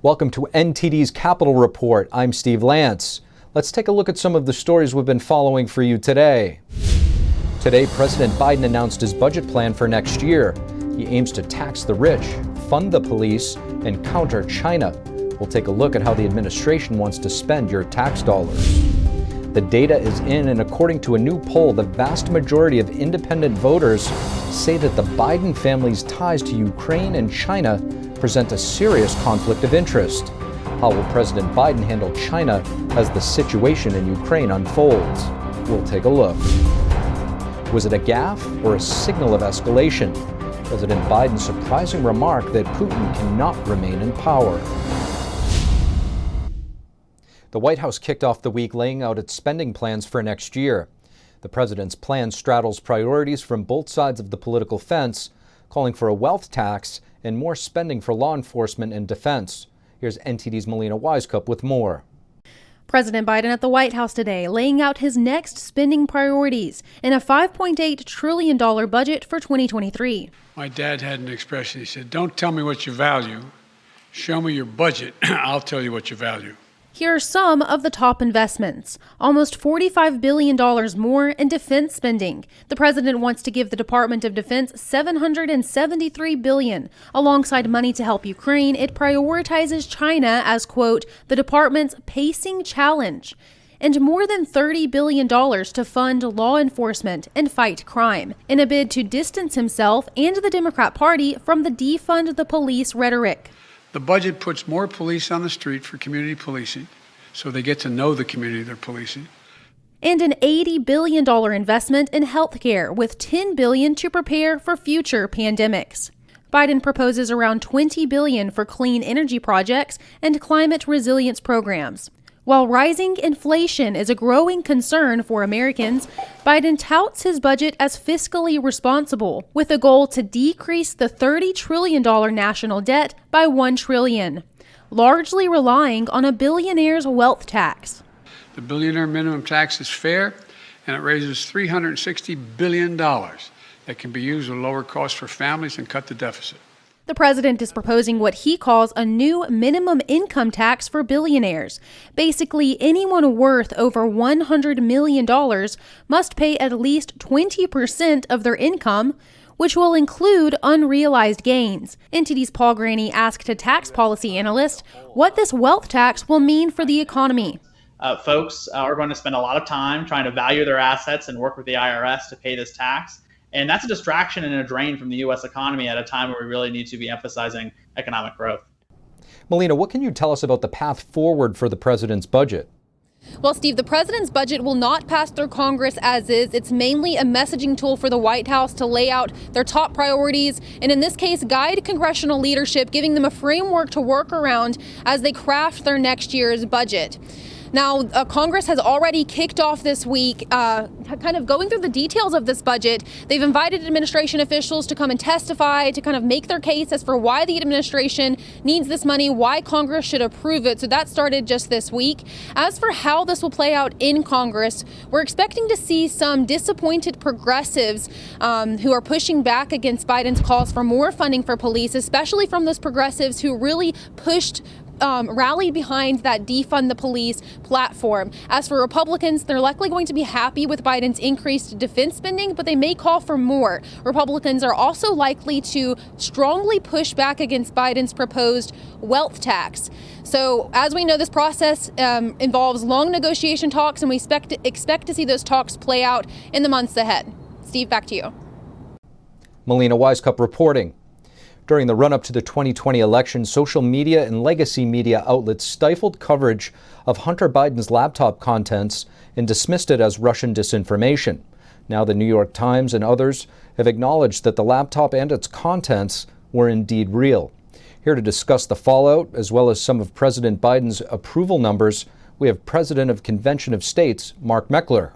Welcome to NTD's Capital Report. I'm Steve Lance. Let's take a look at some of the stories we've been following for you today. Today, President Biden announced his budget plan for next year. He aims to tax the rich, fund the police, and counter China. We'll take a look at how the administration wants to spend your tax dollars. The data is in, and according to a new poll, the vast majority of independent voters say that the Biden family's ties to Ukraine and China present a serious conflict of interest. How will President Biden handle China as the situation in Ukraine unfolds? We'll take a look. Was it a gaffe or a signal of escalation? President Biden's surprising remark that Putin cannot remain in power. The White House kicked off the week laying out its spending plans for next year. The president's plan straddles priorities from both sides of the political fence, calling for a wealth tax and more spending for law enforcement and defense. Here's NTD's Melina Wisecup with more. President Biden at the White House today laying out his next spending priorities in a $5.8 trillion budget for 2023. My dad had an expression. He said, "Don't tell me what you value. Show me your budget. I'll tell you what you value." Here are some of the top investments. Almost $45 billion more in defense spending. The president wants to give the Department of Defense $773 billion. Alongside money to help Ukraine, it prioritizes China as, quote, the department's pacing challenge. And more than $30 billion to fund law enforcement and fight crime, in a bid to distance himself and the Democrat Party from the defund the police rhetoric. The budget puts more police on the street for community policing, so they get to know the community they're policing. And an $80 billion investment in healthcare, with $10 billion to prepare for future pandemics. Biden proposes around $20 billion for clean energy projects and climate resilience programs. While rising inflation is a growing concern for Americans, Biden touts his budget as fiscally responsible, with a goal to decrease the $30 trillion national debt by $1 trillion, largely relying on a billionaire's wealth tax. The billionaire minimum tax is fair, and it raises $360 billion that can be used to lower costs for families and cut the deficit. The president is proposing what he calls a new minimum income tax for billionaires. Basically, anyone worth over $100 million must pay at least 20% of their income, which will include unrealized gains. NTD's Paul Graney asked a tax policy analyst what this wealth tax will mean for the economy. Folks are going to spend a lot of time trying to value their assets and work with the IRS to pay this tax. And that's a distraction and a drain from the U.S. economy at a time where we really need to be emphasizing economic growth. Melina, what can you tell us about the path forward for the president's budget? Well, Steve, the president's budget will not pass through Congress as is. It's mainly a messaging tool for the White House to lay out their top priorities and, in this case, guide congressional leadership, giving them a framework to work around as they craft their next year's budget. Now, Congress has already kicked off this week, kind of going through the details of this budget. They've invited administration officials to come and testify, to kind of make their case as for why the administration needs this money, why Congress should approve it. So that started just this week. As for how this will play out in Congress, we're expecting to see some disappointed progressives who are pushing back against Biden's calls for more funding for police, especially from those progressives who really rallied behind that defund the police platform. As for Republicans, they're likely going to be happy with Biden's increased defense spending, but they may call for more. Republicans are also likely to strongly push back against Biden's proposed wealth tax. So as we know, this process involves long negotiation talks, and we expect to see those talks play out in the months ahead. Steve, back to you. Melina Wisecup reporting. During the run-up to the 2020 election, social media and legacy media outlets stifled coverage of Hunter Biden's laptop contents and dismissed it as Russian disinformation. Now the New York Times and others have acknowledged that the laptop and its contents were indeed real. Here to discuss the fallout, as well as some of President Biden's approval numbers, we have President of Convention of States, Mark Meckler.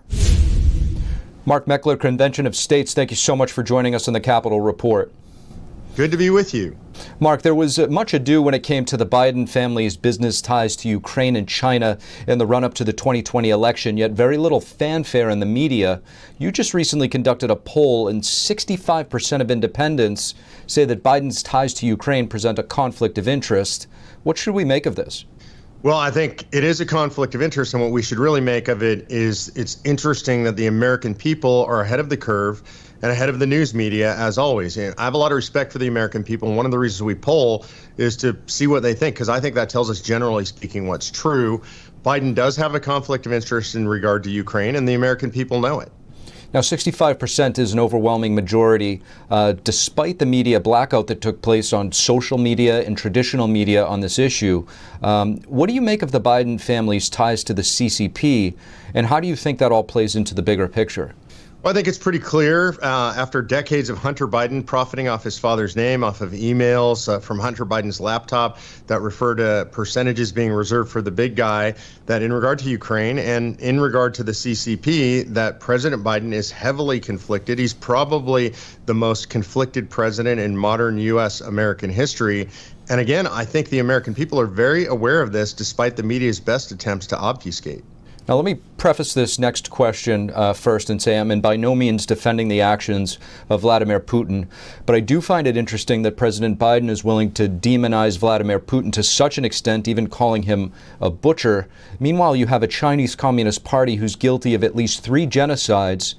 Mark Meckler, Convention of States, thank you so much for joining us on the Capitol Report. Good to be with you. Mark, there was much ado when it came to the Biden family's business ties to Ukraine and China in the run-up to the 2020 election, yet very little fanfare in the media. You just recently conducted a poll, and 65% of independents say that Biden's ties to Ukraine present a conflict of interest. What should we make of this? Well, I think it is a conflict of interest, and what we should really make of it is it's interesting that the American people are ahead of the curve and ahead of the news media, as always. And I have a lot of respect for the American people, and one of the reasons we poll is to see what they think, because I think that tells us, generally speaking, what's true. Biden does have a conflict of interest in regard to Ukraine, and the American people know it. Now, 65% is an overwhelming majority, despite the media blackout that took place on social media and traditional media on this issue. What do you make of the Biden family's ties to the CCP, and how do you think that all plays into the bigger picture? Well, I think it's pretty clear after decades of Hunter Biden profiting off his father's name, off of emails from Hunter Biden's laptop that refer to percentages being reserved for the big guy, that in regard to Ukraine and in regard to the CCP, that President Biden is heavily conflicted. He's probably the most conflicted president in modern U.S. American history. And again, I think the American people are very aware of this, despite the media's best attempts to obfuscate. Now, let me preface this next question first and say I'm by no means defending the actions of Vladimir Putin, but I do find it interesting that President Biden is willing to demonize Vladimir Putin to such an extent, even calling him a butcher. Meanwhile, you have a Chinese Communist Party who's guilty of at least 3 genocides.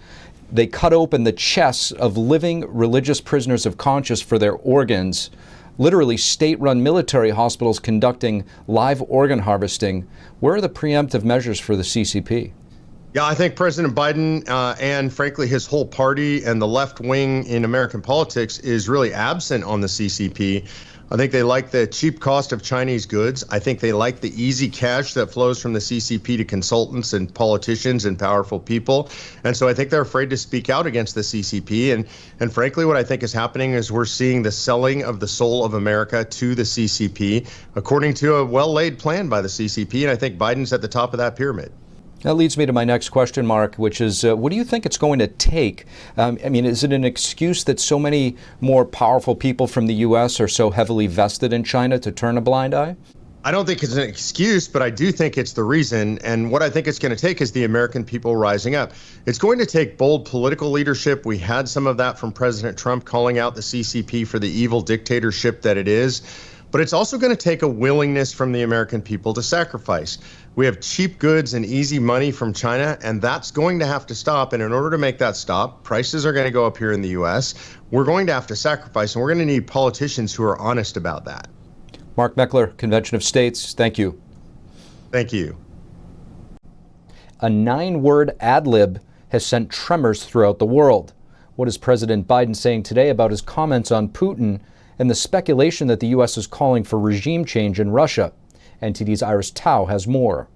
They cut open the chests of living religious prisoners of conscience for their organs. Literally state-run military hospitals conducting live organ harvesting. Where are the preemptive measures for the CCP? Yeah, I think President Biden and frankly his whole party and the left wing in American politics is really absent on the CCP. I think they like the cheap cost of Chinese goods. I think they like the easy cash that flows from the CCP to consultants and politicians and powerful people. And so I think they're afraid to speak out against the CCP. And frankly, what I think is happening is we're seeing the selling of the soul of America to the CCP, according to a well-laid plan by the CCP. And I think Biden's at the top of that pyramid. That leads me to my next question, Mark, which is, what do you think it's going to take? Is it an excuse that so many more powerful people from the U.S. are so heavily vested in China to turn a blind eye? I don't think it's an excuse, but I do think it's the reason. And what I think it's going to take is the American people rising up. It's going to take bold political leadership. We had some of that from President Trump calling out the CCP for the evil dictatorship that it is. But it's also going to take a willingness from the American people to sacrifice. We have cheap goods and easy money from China, and that's going to have to stop. And in order to make that stop, prices are going to go up here in the U.S. We're going to have to sacrifice, and we're going to need politicians who are honest about that. Mark Meckler, Convention of States, thank you. Thank you. A 9-word ad lib has sent tremors throughout the world. What is President Biden saying today about his comments on Putin and the speculation that the U.S. is calling for regime change in Russia? NTD's Iris Tao has more.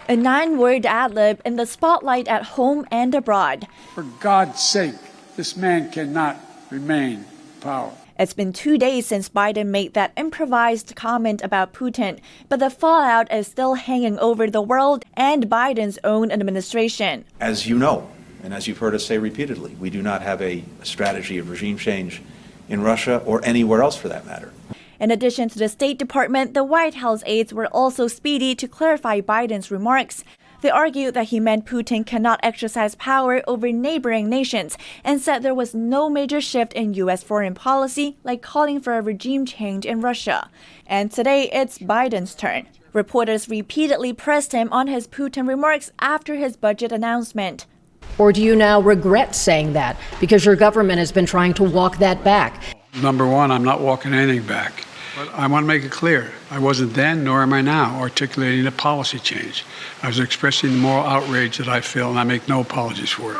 A 9-word ad-lib in the spotlight at home and abroad. For God's sake, this man cannot remain in power. It's been 2 days since Biden made that improvised comment about Putin, but the fallout is still hanging over the world and Biden's own administration. As you know, and as you've heard us say repeatedly, we do not have a strategy of regime change in Russia or anywhere else for that matter. In addition to the State Department, the White House aides were also speedy to clarify Biden's remarks. They argued that he meant Putin cannot exercise power over neighboring nations and said there was no major shift in U.S. foreign policy, like calling for a regime change in Russia. And today, it's Biden's turn. Reporters repeatedly pressed him on his Putin remarks after his budget announcement. Or do you now regret saying that because your government has been trying to walk that back? Number one, I'm not walking anything back. But I want to make it clear, I wasn't then, nor am I now, articulating a policy change. I was expressing the moral outrage that I feel, and I make no apologies for it.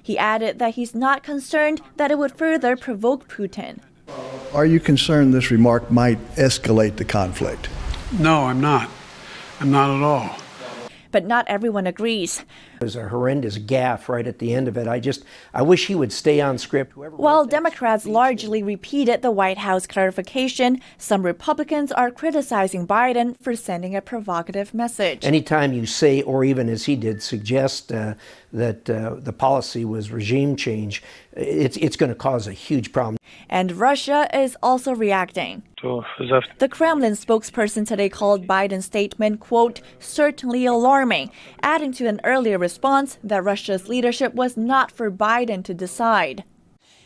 He added that he's not concerned that it would further provoke Putin. Are you concerned this remark might escalate the conflict? No, I'm not. I'm not at all. But not everyone agrees. There's a horrendous gaffe right at the end of it. I wish he would stay on script. While Democrats largely repeated the White House clarification, some Republicans are criticizing Biden for sending a provocative message. Anytime you say, or even as he did, suggest that the policy was regime change, it's going to cause a huge problem. And Russia is also reacting. The Kremlin spokesperson today called Biden's statement, quote, certainly alarming, adding to an earlier response that Russia's leadership was not for Biden to decide.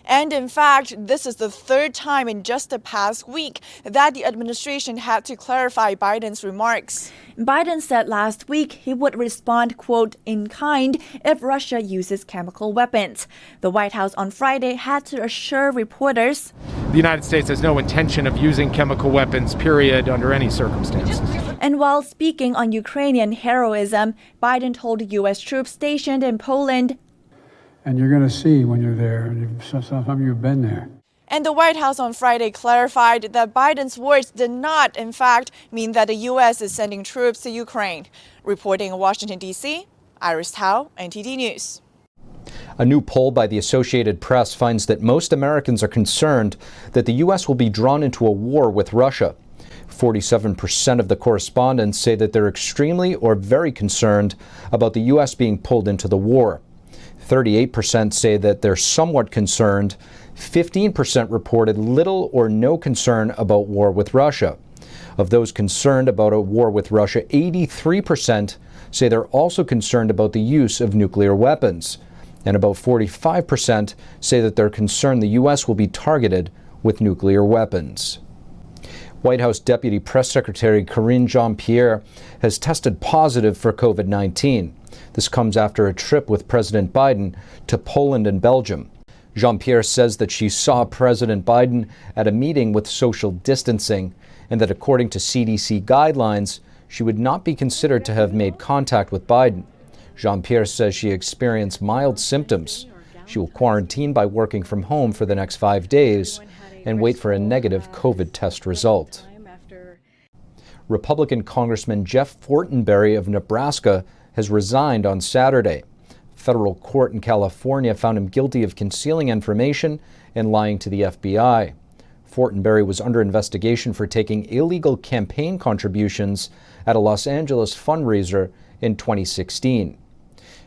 And in fact, this is the third time in just the past week that the administration had to clarify Biden's remarks. Biden said last week he would respond, quote, in kind if Russia uses chemical weapons. The White House on Friday had to assure reporters the United States has no intention of using chemical weapons, period, under any circumstances. And while speaking on Ukrainian heroism, Biden told U.S. troops stationed in Poland, And you're going to see when you're there, and some you've been there. And the White House on Friday clarified that Biden's words did not, in fact, mean that the U.S. is sending troops to Ukraine. Reporting in Washington, D.C., Iris Tao, NTD News. A new poll by the Associated Press finds that most Americans are concerned that the U.S. will be drawn into a war with Russia. 47% of the correspondents say that they're extremely or very concerned about the U.S. being pulled into the war. 38% say that they're somewhat concerned. 15% reported little or no concern about war with Russia. Of those concerned about a war with Russia, 83% say they're also concerned about the use of nuclear weapons. And about 45% say that they're concerned the U.S. will be targeted with nuclear weapons. White House Deputy Press Secretary Karine Jean-Pierre has tested positive for COVID-19. This comes after a trip with President Biden to Poland and Belgium. Jean-Pierre says that she saw President Biden at a meeting with social distancing and that according to CDC guidelines, she would not be considered to have made contact with Biden. Jean-Pierre says she experienced mild symptoms. She will quarantine by working from home for the next 5 days and wait for a negative COVID test result. Republican Congressman Jeff Fortenberry of Nebraska has resigned on Saturday. A federal court in California found him guilty of concealing information and lying to the FBI. Fortenberry was under investigation for taking illegal campaign contributions at a Los Angeles fundraiser in 2016.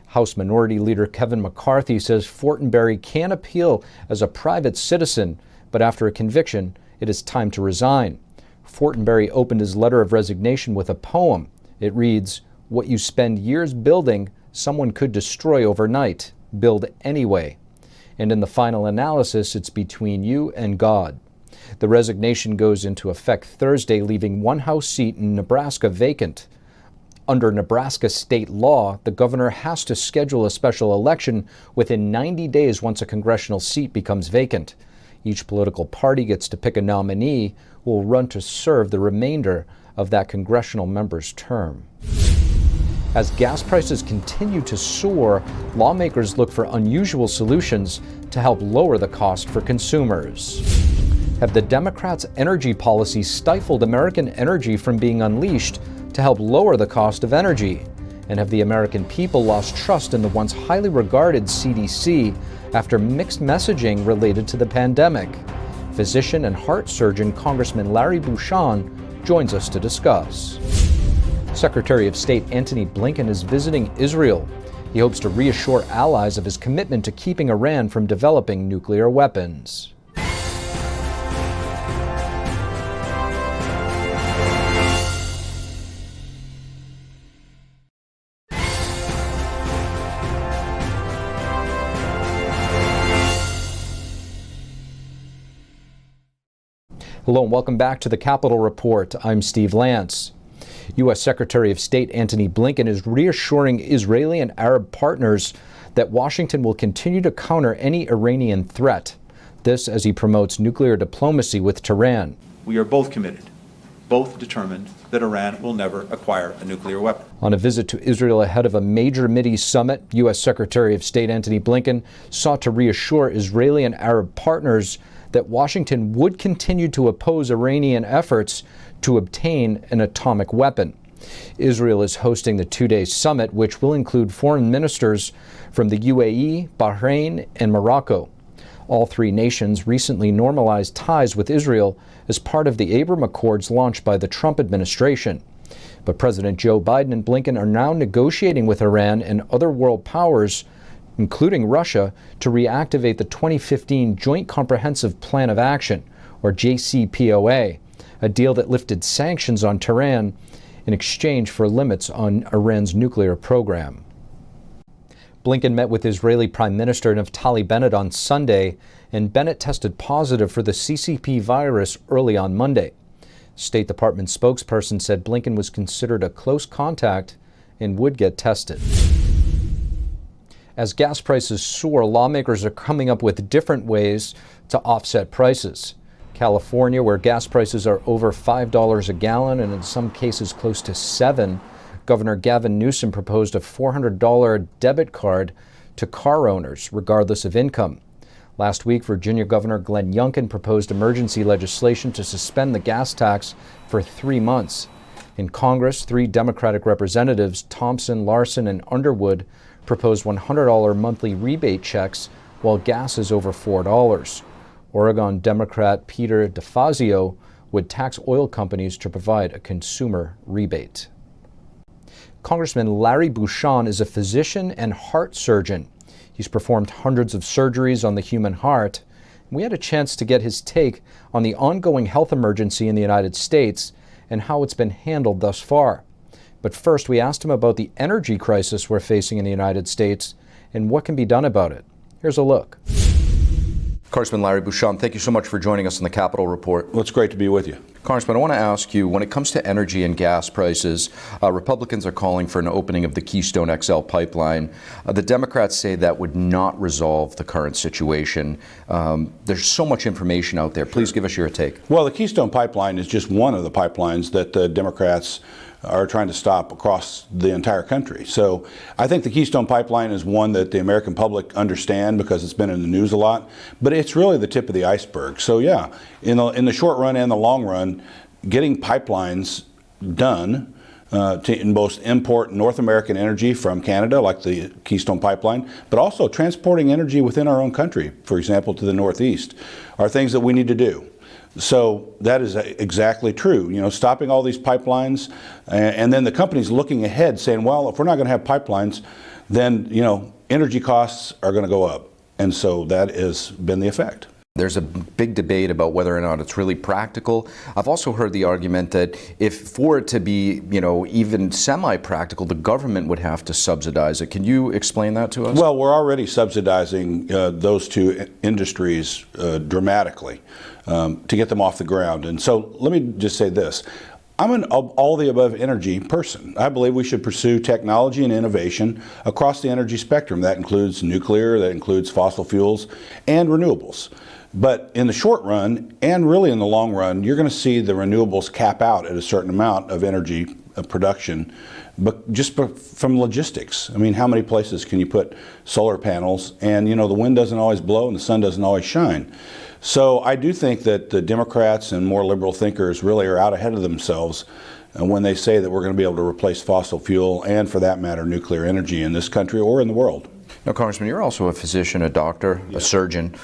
House Minority Leader Kevin McCarthy says Fortenberry can appeal as a private citizen, but after a conviction, it is time to resign. Fortenberry opened his letter of resignation with a poem. It reads, "What you spend years building, someone could destroy overnight. Build anyway." And in the final analysis, it's between you and God. The resignation goes into effect Thursday, leaving one House seat in Nebraska vacant. Under Nebraska state law, the governor has to schedule a special election within 90 days once a congressional seat becomes vacant. Each political party gets to pick a nominee who will run to serve the remainder of that congressional member's term. As gas prices continue to soar, lawmakers look for unusual solutions to help lower the cost for consumers. Have the Democrats' energy policies stifled American energy from being unleashed to help lower the cost of energy? And have the American people lost trust in the once highly regarded CDC after mixed messaging related to the pandemic? Physician and heart surgeon Congressman Larry Bucshon joins us to discuss. Secretary of State Antony Blinken is visiting Israel. He hopes to reassure allies of his commitment to keeping Iran from developing nuclear weapons. Hello and welcome back to the Capitol Report. I'm Steve Lance. U.S. Secretary of State Antony Blinken is reassuring Israeli and Arab partners that Washington will continue to counter any Iranian threat. This as he promotes nuclear diplomacy with Tehran. We are both committed, both determined that Iran will never acquire a nuclear weapon. On a visit to Israel ahead of a major Mideast summit, U.S. Secretary of State Antony Blinken sought to reassure Israeli and Arab partners that Washington would continue to oppose Iranian efforts to obtain an atomic weapon. Israel is hosting the two-day summit, which will include foreign ministers from the UAE, Bahrain, and Morocco. All three nations recently normalized ties with Israel as part of the Abraham Accords launched by the Trump administration. But President Joe Biden and Blinken are now negotiating with Iran and other world powers, including Russia, to reactivate the 2015 Joint Comprehensive Plan of Action, or JCPOA, a deal that lifted sanctions on Tehran in exchange for limits on Iran's nuclear program. Blinken met with Israeli Prime Minister Naftali Bennett on Sunday, and Bennett tested positive for the CCP virus early on Monday. State Department spokesperson said Blinken was considered a close contact and would get tested. As gas prices soar, lawmakers are coming up with different ways to offset prices. California, where gas prices are over $5 a gallon and in some cases close to $7, Governor Gavin Newsom proposed a $400 debit card to car owners, regardless of income. Last week, Virginia Governor Glenn Youngkin proposed emergency legislation to suspend the gas tax for 3 months. In Congress, 3 Democratic representatives, Thompson, Larson, and Underwood, proposed $100 monthly rebate checks while gas is over $4. Oregon Democrat Peter DeFazio would tax oil companies to provide a consumer rebate. Congressman Larry Bucshon is a physician and heart surgeon. He's performed hundreds of surgeries on the human heart. We had a chance to get his take on the ongoing health emergency in the United States and how it's been handled thus far. But first, we asked him about the energy crisis we're facing in the United States and what can be done about it. Here's a look. Congressman Larry Bucshon, thank you so much for joining us on the Capitol Report. Well, it's great to be with you. Congressman, I want to ask you, when it comes to energy and gas prices, Republicans are calling for an opening of the Keystone XL pipeline. The Democrats say that would not resolve the current situation. There's so much information out there. Please give us your take. Well, the Keystone pipeline is just one of the pipelines that the Democrats are trying to stop across the entire country. So I think the Keystone Pipeline is one that the American public understand because it's been in the news a lot, but it's really the tip of the iceberg. So yeah, in the short run and the long run, getting pipelines done to both import North American energy from Canada, like the Keystone Pipeline, but also transporting energy within our own country, for example, to the Northeast, are things that we need to do. So that is exactly true. You know, stopping all these pipelines, and then the companies looking ahead saying, well, if we're not going to have pipelines, then, you know, energy costs are going to go up. And so that has been the effect. There's a big debate about whether or not it's really practical. I've also heard the argument that if for it to be, you know, even semi-practical, the government would have to subsidize it. Can you explain that to us? Well, we're already subsidizing those two industries dramatically to get them off the ground. And so let me just say this. I'm an all-the-above energy person. I believe we should pursue technology and innovation across the energy spectrum. That includes nuclear, that includes fossil fuels, and renewables. But in the short run, and really in the long run, you're going to see the renewables cap out at a certain amount of energy production, but just from logistics. I mean, how many places can you put solar panels? And, you know, the wind doesn't always blow and the sun doesn't always shine. So I do think that the Democrats and more liberal thinkers really are out ahead of themselves when they say that we're going to be able to replace fossil fuel and, for that matter, nuclear energy in this country or in the world. Now, Congressman, you're also a physician, a doctor, a surgeon.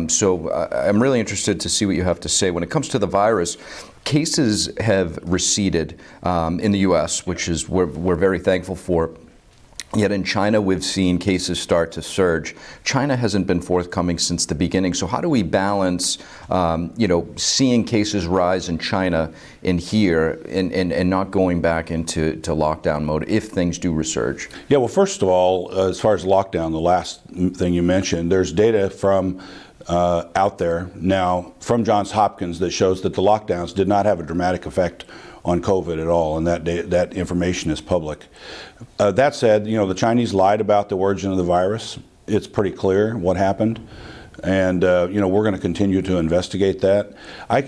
So I'm really interested to see what you have to say. When it comes to the virus, cases have receded in the U.S., which is we're very thankful for. Yet in China, we've seen cases start to surge. China hasn't been forthcoming since the beginning. So how do we balance, seeing cases rise in China and here and not going back into lockdown mode if things do resurge? Yeah, well, first of all, as far as lockdown, the last thing you mentioned, there's data from out there now from Johns Hopkins that shows that the lockdowns did not have a dramatic effect on COVID at all, and that information is public. That said, you know, the Chinese lied about the origin of the virus. It's pretty clear what happened, and we're going to continue to investigate that.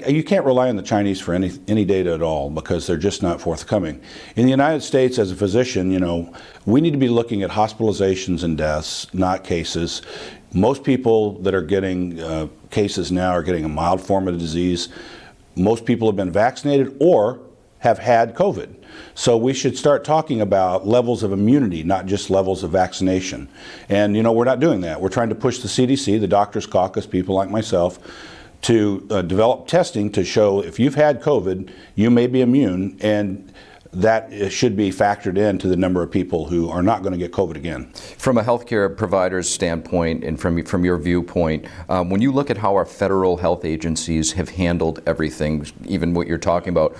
You can't rely on the Chinese for any data at all because they're just not forthcoming. In the United States, as a physician, you know, we need to be looking at hospitalizations and deaths, not cases. Most people that are getting cases now are getting a mild form of the disease. Most people have been vaccinated or have had COVID. So we should start talking about levels of immunity, not just levels of vaccination. And we're not doing that. We're trying to push the CDC, the Doctors Caucus, people like myself, to develop testing to show if you've had COVID, you may be immune, and that should be factored into the number of people who are not going to get COVID again. From a healthcare provider's standpoint and from your viewpoint, when you look at how our federal health agencies have handled everything, even what you're talking about,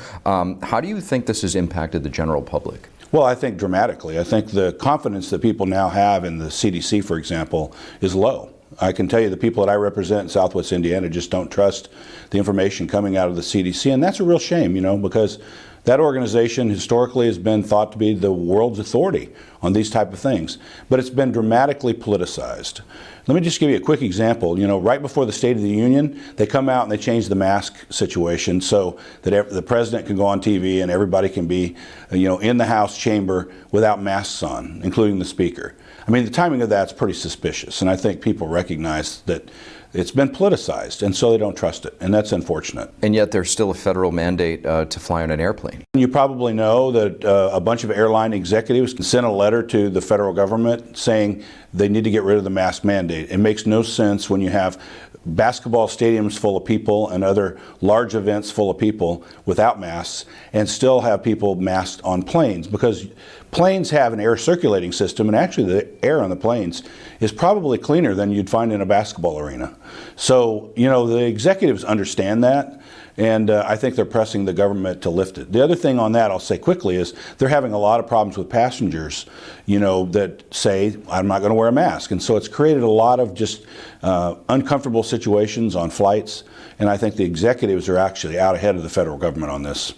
how do you think this has impacted the general public? Well, I think dramatically. I think the confidence that people now have in the CDC, for example, is low. I can tell you the people that I represent in Southwest Indiana just don't trust the information coming out of the CDC, and that's a real shame, because that organization historically has been thought to be the world's authority on these type of things, but it's been dramatically politicized. Let me just give you a quick example. Right before the State of the Union, they come out and they change the mask situation so that the president can go on TV and everybody can be, in the House chamber without masks on, including the speaker. I mean, the timing of that's pretty suspicious, and I think people recognize that it's been politicized, and so they don't trust it, and that's unfortunate. And yet there's still a federal mandate to fly on an airplane. You probably know that a bunch of airline executives sent a letter to the federal government saying they need to get rid of the mask mandate. It makes no sense when you have basketball stadiums full of people and other large events full of people without masks and still have people masked on planes, because planes have an air circulating system, and actually the air on the planes is probably cleaner than you'd find in a basketball arena. So, the executives understand that, and I think they're pressing the government to lift it. The other thing on that I'll say quickly is they're having a lot of problems with passengers, that say, I'm not going to wear a mask. And so it's created a lot of just uncomfortable situations on flights, and I think the executives are actually out ahead of the federal government on this.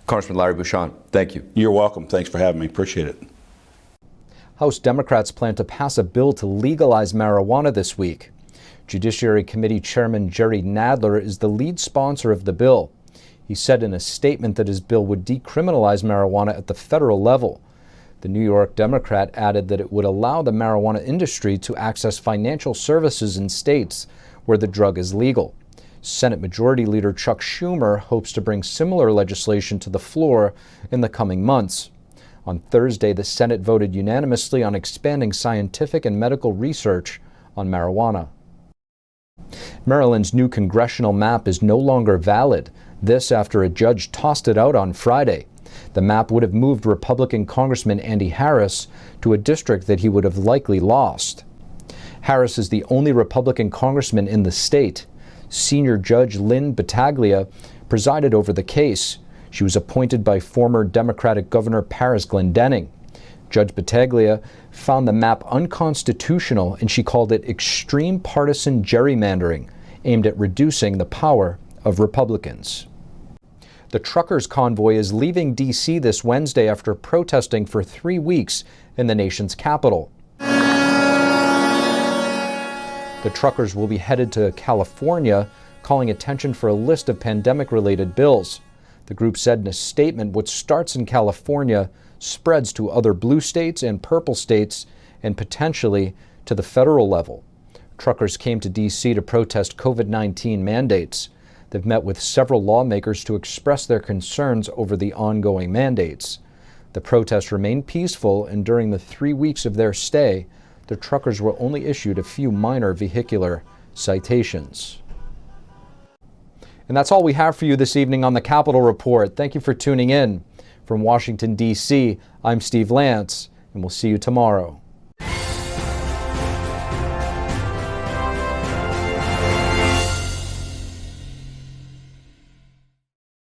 Congressman Larry Bucshon, thank you. You're welcome. Thanks for having me. Appreciate it. House Democrats plan to pass a bill to legalize marijuana this week. Judiciary Committee Chairman Jerry Nadler is the lead sponsor of the bill. He said in a statement that his bill would decriminalize marijuana at the federal level. The New York Democrat added that it would allow the marijuana industry to access financial services in states where the drug is legal. Senate Majority Leader Chuck Schumer hopes to bring similar legislation to the floor in the coming months. On Thursday, the Senate voted unanimously on expanding scientific and medical research on marijuana. Maryland's new congressional map is no longer valid. This after a judge tossed it out on Friday. The map would have moved Republican Congressman Andy Harris to a district that he would have likely lost. Harris is the only Republican congressman in the state. Senior Judge Lynn Battaglia presided over the case. She was appointed by former Democratic Governor Paris Glendening. Judge Battaglia found the map unconstitutional, and she called it extreme partisan gerrymandering aimed at reducing the power of Republicans. The truckers' convoy is leaving D.C. this Wednesday after protesting for 3 weeks in the nation's capital. The truckers will be headed to California, calling attention for a list of pandemic-related bills. The group said in a statement what starts in California spreads to other blue states and purple states and potentially to the federal level. Truckers came to D.C. to protest COVID-19 mandates. They've met with several lawmakers to express their concerns over the ongoing mandates. The protests remained peaceful, and during the 3 weeks of their stay, the truckers were only issued a few minor vehicular citations. And that's all we have for you this evening on the Capitol Report. Thank you for tuning in. From Washington, D.C., I'm Steve Lance, and we'll see you tomorrow.